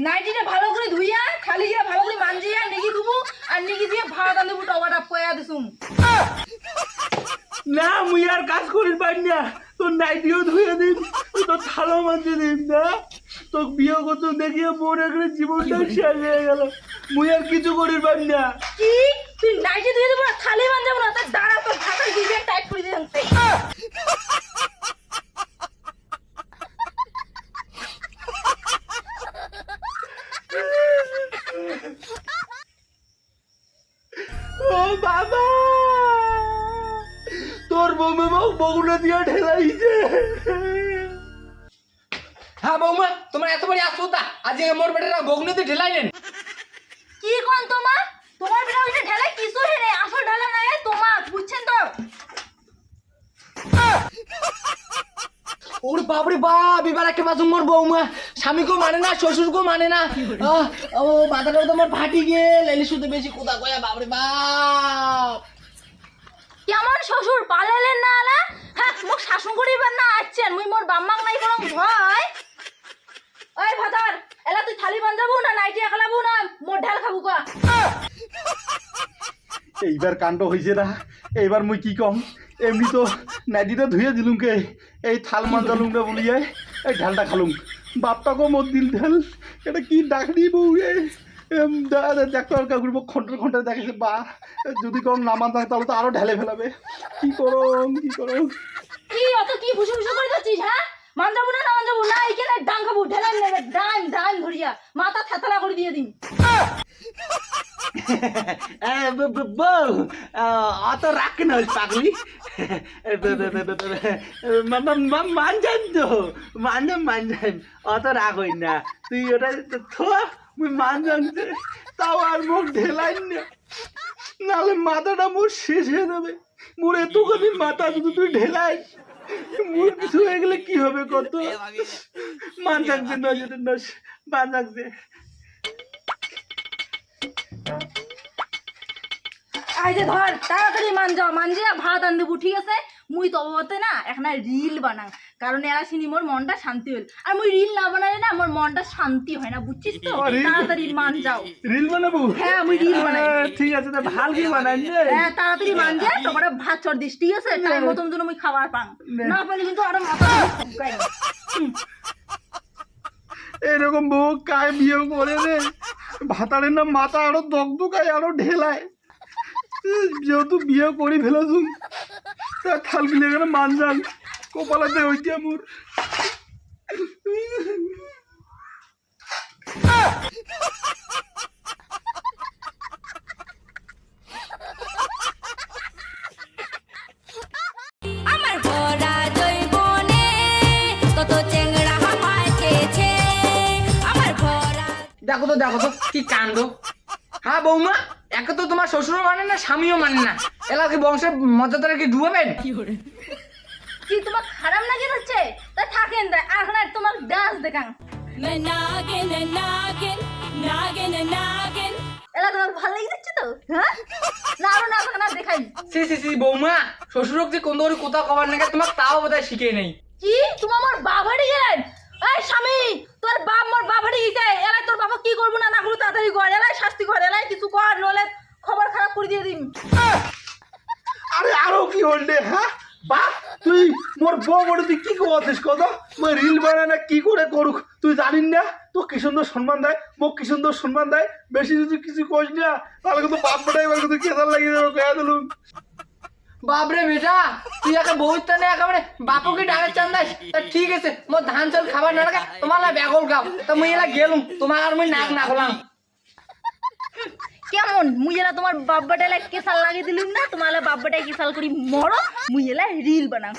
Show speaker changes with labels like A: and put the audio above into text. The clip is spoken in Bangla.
A: নাইটিটা ভালো করে ধুইয়া খালি গিয়ে ভালো করে মানজিয়া নেগি ধুবো আর নেগি দিয়ে ভাত আনবো টমাটা পয়া দিছুম
B: না মুই আর কাজ করির পারি না, তোর নাইটিও ধুয়ে দিন, তোর থালো মাঝে দিন না, তোর বিয়ে করতে দেখিয়ে মনে করে জীবনটা শেষ হয়ে গেল, মুই আর কিছু করির পারি না।
A: কি তুই নাইটি ধুয়ে দেবো না থালি মানজাবো না তার দাঁড়া তোর ভাতের ডিজাইন টাইট করে দিয়ে আনতে
B: ও বাবা, তোর বৌমা বগুনা দিয়ে ঢেলাইছে।
C: হ্যাঁ বৌমা, তোমার এত বড় আসুতা আজ মোর বেটারা বগুনিতে ঢেলাইলেন।
A: কি কোন তোমার তোমার বিনা ওইটা ঢেলে কিছু হে আসল ঢালা নাই তোমার বুঝছেন তো
C: ওর বাপরে বাপ, এবার একটা বাজুম মোর বৌমা স্বামীকেও মানে না শ্বশুরকেও মানে না। ও মাথাটাও তোমার ফাটি গেল, এলি শুধু বেশি কোথা কয়া বাপরে বাপ।
A: কেমন শ্বশুর পালালেন না আলা হ্যাঁ মোক শাসন করিবার না আছেন মুই মোর বাম্মাক নাই করম ভয়। ওই ভাতার এলা তুই থালি বানজাবো না নাইটি একলাবো না মোর ঢাল খাবো কা
B: এইবার কাণ্ড হয়েছে না, এইবার মুই কি কম, এমনি তো নাইটিটা ধুয়ে দিলুম কে, এই থাল মানজালুম না বলিয়ে এই ঢালটা খালুম, বাপটাকেও মোর দিল ঢাল, এটা কি ডাকনি বউ রে, দেখতো আর কাকুর খন্টার খন্টার দেখেছে বা, যদি কম নামান থাকে তাহলে তো আরো ঢেলে ফেলাবে, কি করম কি করম।
A: কি অত কি ভুসু ভুসু করে যাচ্ছিস হ্যাঁ মানজাবো না মানজাবো না এইখানে ডাং খাবো ঢেলান নেবে ডান ডান ধরিয়া মাথা থেতলা করে দিয়ে দিন।
B: বউ অত রাখ না পাগলি, মানজান তো মানজান অত রাগ হই না, তুই ওটা থো মুই মানজান তাও আর মুখ ঢেলাই না, নাহলে মাথাটা মোর শেষ হয়ে যাবে, মোর এতখানি মাথা যদি তুই ঢেলাই মোর কিছু হয়ে গেলে কি হবে কত, মান থাকছে নজরের নস মান থাকছে।
A: আই যে ধর তাড়াতাড়ি মানজিয়া ভাত আন দেবো ঠিক আছে, মুই তবতে না এখন রিল বানাং, কারণ এরা চিনি মোর মনটা শান্তি হইল, আর মুই রিল না বানালে না মোর মনটা শান্তি হয় না বুঝছিস তো, তাড়াতাড়ি মান যাও।
B: রিল বানাবো?
A: হ্যাঁ মুই রিল বানাই।
B: ঠিক আছে, তা ভাল কি বানাই রে?
A: হ্যাঁ তাড়াতাড়ি মান যা, তোমার ভাত চড় দিস ঠিক আছে, টাইম মতন জন্য মুই খাবার পাং, না পাইলে কিন্তু আরো মাথা ঠকাই।
B: এরকম বউ কায় বিয়ে করে রে, ভাতারের না মাথা আরো দগদগায় আরো ঢেলায়, যেহেতু বিয়ে করি ফেলেছুন তা থাল বিলে গেলে মান যান কপালাতে হইতে মোর।
C: দেখো তো দেখো তো কি কাণ্ড। হ্যাঁ বৌমা, একে তো তোমার শ্বশুরও মানে না স্বামীও মানে না, এলা কি বংশের মর্যাদাটা কি ডুবাবেন?
A: কি তোমার খারাপ লাগে হচ্ছে তা থাকেন দেয় আর এখন তোমার ডান্স দেখাং এলা তোমার ভালো লেগে যাচ্ছে তো হ্যাঁ, না আরো না না দেখাই।
C: সি বৌমা, শ্বশুরক যে কোন দৌড়ি কোথাও খাবার নাকি তোমার তাও বোধহয় শিখে নেই।
A: কি তুমি আমার বাবাড়ি গেলেন? এই স্বামী তোর বাপ মোর বাবাড়ি গেছে, এলাই তোর বাবা কি করবো না না করবো তাড়াতাড়ি কর, এলাই শাস্তি কর, এলাই কিছু কর নলে খবর খারাপ করে দিয়ে দিন।
B: আরে আরো কি হইলে হ্যাঁ বাপ, তুই মোর বউ বড় তুই কি করছিস কত, মই রিল বানায় না কি করে করুক তুই জানিস না, তো কি সুন্দর সম্মান দেয়, মোক কি সুন্দর সম্মান দেয়, বেশি যদি কিছু করিস না তাহলে কিন্তু বাপ বেটাই এবার কিন্তু কেদার লাগিয়ে দেবো কয়া দিলুম।
C: বাপরে বেটা, তুই একে বউটা নে একেবারে বাপকে ডাকের চান্দাস, তা ঠিক আছে মোর ধান চাল খাবার না রাখা তোমার লা ব্যাগল গাও, তা মুই এলা গেলুম তোমার আর মুই নাক না হলাম।
A: কেমন মুই এলা তোমার বাব্বাটা এলা কেসাল লাগিয়ে দিলুম না, তোমার বাব্বাটাই কেসাল করি মরো, মুই এলা রিল বানাও।